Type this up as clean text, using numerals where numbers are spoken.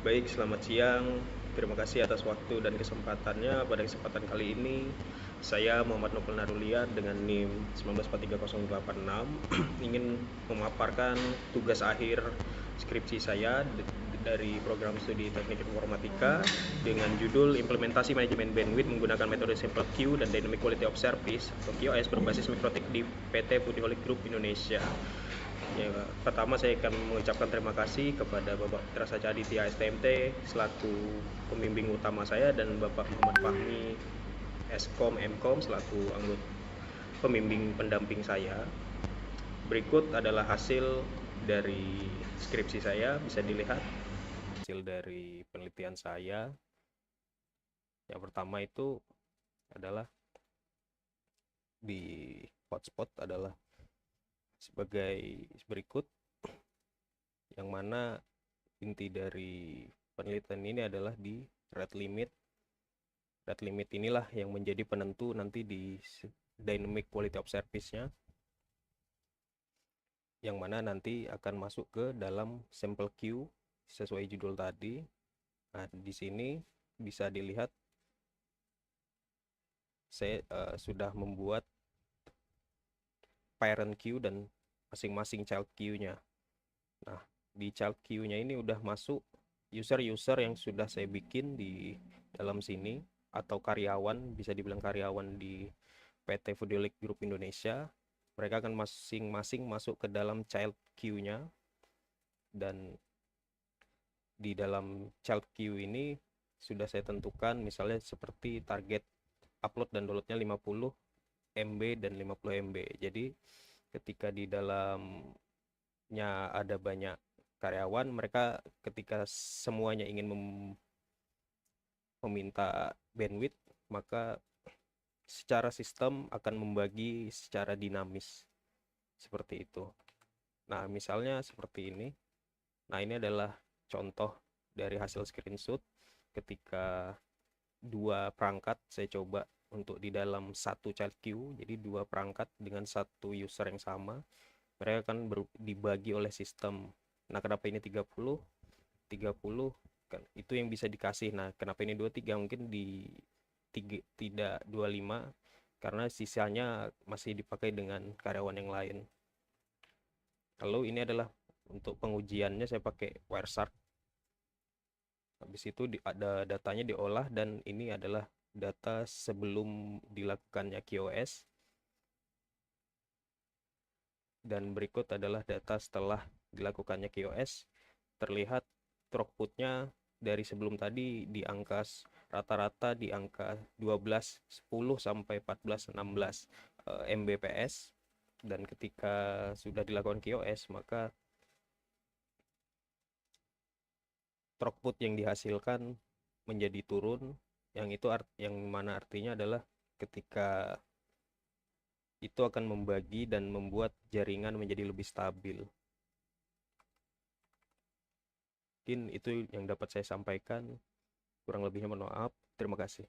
Baik, selamat siang. Terima kasih atas waktu dan kesempatannya. Pada kesempatan kali ini, saya Muhammad Nopel Narulia dengan NIM 1943086 ingin memaparkan tugas akhir skripsi saya dari program studi Teknik Informatika dengan judul Implementasi Manajemen Bandwidth menggunakan metode Simple Queue dan Dynamic Quality of Service atau QoS berbasis Mikrotik di PT Putiholic Group Indonesia. Ya, pertama saya akan mengucapkan terima kasih kepada Bapak Fitra Saja Aditya STMT selaku pembimbing utama saya dan Bapak Muhammad Fahmi Skom Mkom selaku anggota pembimbing pendamping saya. Berikut adalah hasil dari skripsi saya, bisa dilihat. Hasil dari penelitian saya yang pertama itu adalah di hotspot adalah sebagai berikut, yang mana inti dari penelitian ini adalah di rate limit. Rate limit inilah yang menjadi penentu nanti di dynamic quality of service-nya, yang mana nanti akan masuk ke dalam sample queue sesuai judul tadi. Nah, di sini bisa dilihat saya sudah membuat parent queue dan masing-masing child queue-nya. Nah, di child queue-nya ini udah masuk user-user yang sudah saya bikin di dalam sini, atau karyawan, bisa dibilang karyawan di PT Putiholic Group Indonesia. Mereka akan masing-masing masuk ke dalam child queue-nya, dan di dalam child queue ini sudah saya tentukan misalnya seperti target upload dan downloadnya 50 MB dan 50 MB. Jadi ketika di dalamnya ada banyak karyawan, mereka ketika semuanya ingin meminta bandwidth, maka secara sistem akan membagi secara dinamis seperti itu. Nah, misalnya seperti ini. Nah, ini adalah contoh dari hasil screenshot ketika dua perangkat saya coba untuk di dalam satu child queue. Jadi dua perangkat dengan satu user yang sama, mereka akan dibagi oleh sistem. Nah, kenapa ini 30 kan itu yang bisa dikasih. Nah, kenapa ini 23? Mungkin di tidak 25 karena sisanya masih dipakai dengan karyawan yang lain. Lalu ini adalah untuk pengujiannya saya pakai Wireshark. Habis itu ada datanya diolah, dan ini adalah data sebelum dilakukannya QoS. Dan berikut adalah data setelah dilakukannya QoS. Terlihat throughputnya dari sebelum tadi di angka rata-rata di angka 1210 sampai 1416 Mbps. Dan ketika sudah dilakukan QoS, maka throughput yang dihasilkan menjadi turun, yang itu yang mana artinya adalah ketika itu akan membagi dan membuat jaringan menjadi lebih stabil. Mungkin itu yang dapat saya sampaikan, kurang lebihnya mohon maaf. Terima kasih.